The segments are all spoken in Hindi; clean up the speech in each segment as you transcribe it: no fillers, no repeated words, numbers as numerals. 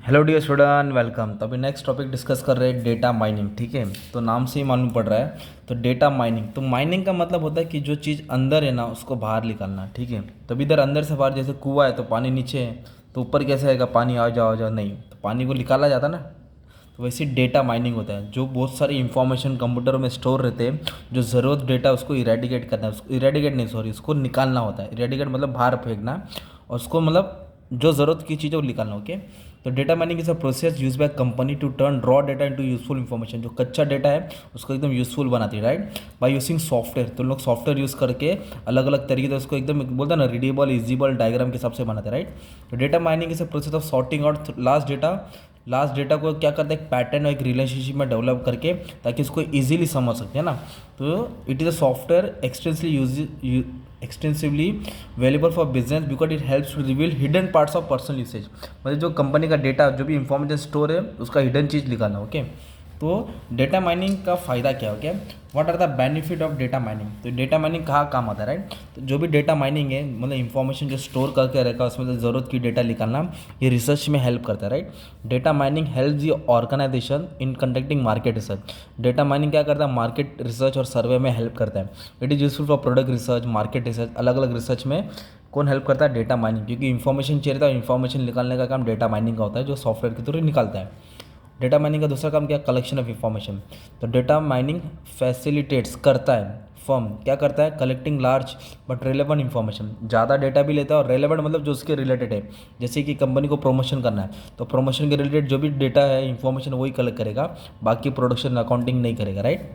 Hello dear student, welcome. तो अभी नेक्स्ट टॉपिक डिस्कस कर रहे हैं डेटा माइनिंग। ठीक है, तो नाम से ही मालूम पड़ रहा है। तो डेटा माइनिंग, तो माइनिंग का मतलब होता है कि जो चीज़ अंदर है ना उसको बाहर निकालना। ठीक है, तो अभी इधर अंदर से बाहर, जैसे कुआं है तो पानी नीचे है, तो ऊपर कैसे आएगा पानी, आ जाओ नहीं, तो पानी को निकाला जाता ना। तो वैसे डेटा माइनिंग होता है, जो बहुत सारी इंफॉर्मेशन कंप्यूटर में स्टोर रहते हैं, जो ज़रूरत डेटा उसको इरेडिकेट करना है, उसको इरेडिकेट नहीं, सॉरी, उसको निकालना होता है। इरेडिकेट मतलब बाहर फेंकना, और उसको मतलब जो ज़रूरत की चीज़ है वो निकालना। ओके, तो data mining is a process use by company to turn raw data into useful information. जो कच्चा डेटा है उसको एकदम यूजफुल बनाती है, राइट, बाय यूजिंग सॉफ्टवेयर। तो लोग सॉफ्टवेयर यूज़ करके अलग अलग तरीके से उसको एकदम बोलते हैं ना, रीडेबल, इजिबल, डायग्राम के हिसाब से बनाते हैं, राइट। तो data mining is a process of sorting out last data को क्या करते हैं, एक पैटर्न और एक रिलेशनशिप में डेवलप करके, ताकि उसको इजीली समझ सकते हैं ना। तो it is a software extensively available for business because it helps to reveal hidden parts of personal usage. मतलब जो कंपनी का डेटा, जो भी इंफॉर्मेशन स्टोर है, उसका हिडन चीज़ निकालना। ओके, तो डेटा माइनिंग का फ़ायदा क्या हो गया, what are the benefit of data mining. तो डेटा माइनिंग कहाँ काम आता है, राइट। तो जो भी डेटा माइनिंग है, मतलब इंफॉर्मेशन जो स्टोर करके रखा है, उसमें से ज़रूरत की डेटा निकालना, ये रिसर्च में हेल्प करता है, right. Data mining help the organisation in conducting market research. Data mining क्या करता है, मार्केट रिसर्च और सर्वे में हेल्प करता है। It is useful for product research, market research, अलग अलग रिसर्च में कौन हेल्प करता है, डेटा माइनिंग, क्योंकि इन्फॉर्मेशन चाहिए था, इन्फॉर्मेशन निकालने का काम डेटा माइनिंग का होता है, जो सॉफ्टवेयर के थ्रू निकालता है। डेटा माइनिंग का दूसरा काम क्या, कलेक्शन ऑफ इंफॉर्मेशन। तो डेटा माइनिंग फैसिलिटेट्स करता है, फर्म क्या करता है, collecting large but relevant information. ज़्यादा डेटा भी लेता है, और रेलेवेंट मतलब जो उसके रिलेटेड है। जैसे कि कंपनी को प्रमोशन करना है, तो प्रमोशन के रिलेटेड जो भी डेटा है, इन्फॉर्मेशन, वही कलेक्ट करेगा, बाकी प्रोडक्शन अकाउंटिंग नहीं करेगा, right.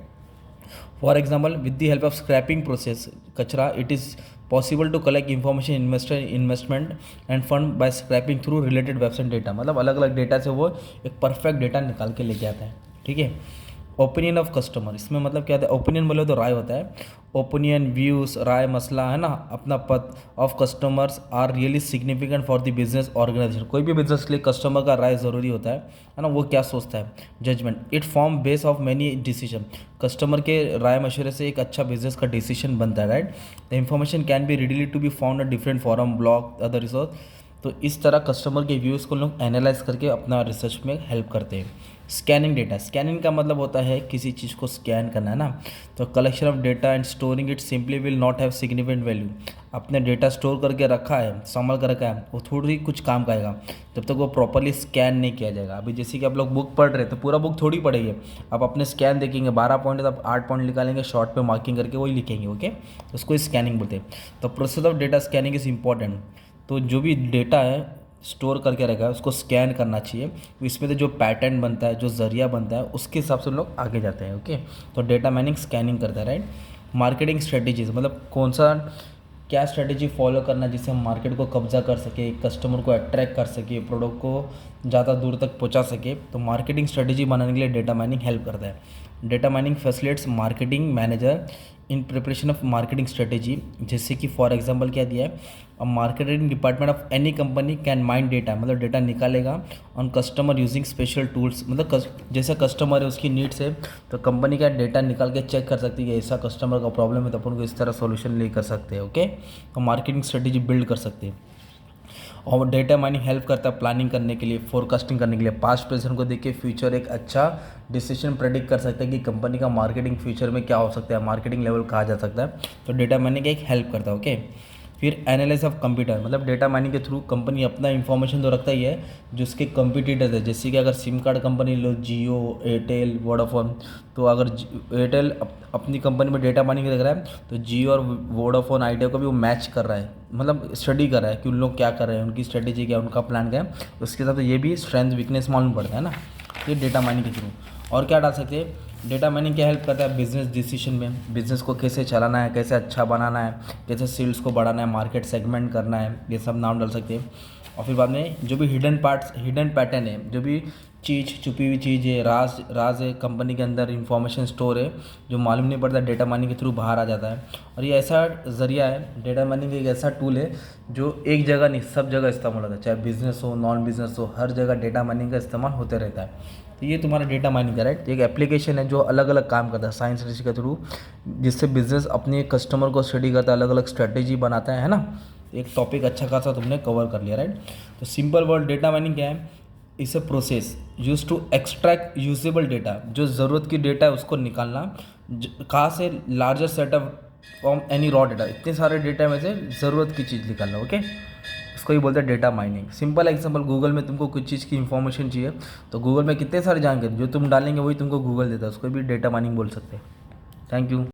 For example, with the help of scrapping process kachra, it is possible to collect information investment and fund by scraping through related website data। मतलब अलग अलग डेटा से वो एक परफेक्ट डेटा निकाल के लेके आता है। ठीक है, ओपिनियन ऑफ कस्टमर, इसमें मतलब क्या होता है, ओपिनियन बोले तो राय होता है। ओपिनियन, व्यूज़, राय, मसला है ना, अपना पद of customers are really significant for the business organisation. कोई भी बिजनेस के लिए कस्टमर का राय ज़रूरी होता है ना, वो क्या सोचता है। Judgement, it form base of many decision. Customer के राय मशवरे से एक अच्छा बिजनेस का डिसीजन बनता है, right. The information can be readily to be found at different forum, blog, other resource. तो इस तरह कस्टमर के व्यूज़ को लोग एनालाइज करके अपना रिसर्च में हेल्प करते हैं। स्कैनिंग डेटा, स्कैनिंग का मतलब होता है किसी चीज़ को स्कैन करना, है ना। तो collection of data and storing it simply will not have significant value. अपने डेटा स्टोर करके रखा है, संभाल कर रखा है, वो थोड़ी कुछ काम का आएगा जब तक वो प्रॉपरली स्कैन नहीं किया जाएगा। अभी जैसे कि आप लोग बुक पढ़ रहे हैं, तो पूरा बुक थोड़ी पढ़ेंगे, आप अपने स्कैन देखेंगे, 12 पॉइंट है तो आप 8 पॉइंट निकालेंगे, शॉर्ट पे मार्किंग करके वही लिखेंगे। ओके, तो उसको स्कैनिंग बोलते हैं। तो process of data scanning is important. तो जो भी डेटा है स्टोर करके रखा है, उसको स्कैन करना चाहिए। तो इसमें से जो पैटर्न बनता है, जो ज़रिया बनता है, उसके हिसाब से लोग आगे जाते हैं। ओके, तो डेटा माइनिंग स्कैनिंग करता है, राइट। मार्केटिंग स्ट्रेटेजीज, मतलब कौन सा क्या स्ट्रेटेजी फॉलो करना जिससे हम मार्केट को कब्जा कर सके, कस्टमर को अट्रैक्ट कर सके, प्रोडक्ट को ज़्यादा दूर तक पहुंचा सके। तो मार्केटिंग स्ट्रेटेजी बनाने के लिए डेटा माइनिंग हेल्प करता है। Data mining facilitates marketing manager in preparation of marketing strategy. जैसे कि फॉर एग्जांपल क्या दिया है, अब marketing department of any company can mind data, मतलब डेटा निकालेगा on customer using special tools. मतलब जैसे कस्टमर है, उसकी नीड्स है, तो कंपनी का डेटा निकाल के चेक कर सकती है कि ऐसा कस्टमर का प्रॉब्लम है, तो अपन को इस तरह सॉल्यूशन ले कर सकते हैं। ओके, तो मार्केटिंग स्ट्रेटेजी बिल्ड कर सकते हैं। और डेटा माइनिंग हेल्प करता है प्लानिंग करने के लिए, फोरकास्टिंग करने के लिए। पास्ट प्रेजेंट को देख के फ्यूचर एक अच्छा डिसीजन प्रेडिक्ट कर सकता है कि कंपनी का मार्केटिंग फ्यूचर में क्या हो सकता है, मार्केटिंग लेवल कहा जा सकता है। तो डेटा माइनिंग एक हेल्प करता है। ओके, फिर एनालिसिस ऑफ कंप्यूटर, मतलब डेटा माइनिंग के थ्रू कंपनी अपना इंफॉर्मेशन तो रखता ही है, जो उसके कंपटीटर्स है। जैसे कि अगर सिम कार्ड कंपनी लो, जियो, एयरटेल, वोडाफोन, तो अगर एयरटेल अपनी कंपनी में डेटा माइनिंग रख रहा है, तो जियो और वोडाफोन आइडिया को भी वो मैच कर रहा है, मतलब स्टडी कर रहा है कि उन लोग क्या कर रहे हैं, उनकी स्ट्रेटेजी क्या है, उनका प्लान क्या है। उसके साथ तो ये भी स्ट्रेंथ वीकनेस मालूम पड़ता है ना, ये डेटा माइनिंग के थ्रू। और क्या डाल सकते हैं, डेटा माइनिंग क्या हेल्प करता है बिजनेस डिसीजन में, बिजनेस को कैसे चलाना है, कैसे अच्छा बनाना है, कैसे सेल्स को बढ़ाना है, मार्केट सेगमेंट करना है, ये सब नाम डाल सकते हैं। और फिर बाद में जो भी हिडन पार्ट्स, हिडन पैटर्न है, जो भी चीज़, छुपी हुई चीज़ है, राज है, कंपनी के अंदर इंफॉर्मेशन स्टोर है, जो मालूम नहीं पड़ता, डेटा माइनिंग के थ्रू बाहर आ जाता है। और ये ऐसा ज़रिया है, डेटा माइनिंग एक ऐसा टूल है जो एक जगह नहीं, सब जगह इस्तेमाल होता है, चाहे बिजनेस हो, नॉन बिजनेस हो, हर जगह डेटा माइनिंग का इस्तेमाल होते रहता है। तो ये तुम्हारा डेटा माइनिंग का, राइट, एक एप्लीकेशन है जो अलग अलग काम करता है साइंस रिसर्च के थ्रू, जिससे बिजनेस अपने कस्टमर को स्टडी करता है, अलग अलग स्ट्रेटेजी बनाता है ना। एक टॉपिक अच्छा खासा तुमने कवर कर लिया, राइट। तो सिंपल वर्ड डेटा माइनिंग क्या है, is a process use to extract usable data, जो ज़रूरत की डेटा है उसको निकालना, कहाँ से, larger set of from any raw data, इतने सारे डेटा में से ज़रूरत की चीज़ निकालना, ओके। इसको ही बोलते हैं data mining. Simple example, Google में तुमको कुछ चीज़ की इन्फॉर्मेशन चाहिए तो गूगल में कितने सारे जानकारी जो तुम डालेंगे वही तुमको गूगल देता है, उसको भी डेटा माइनिंग बोल सकते हैं। Thank you.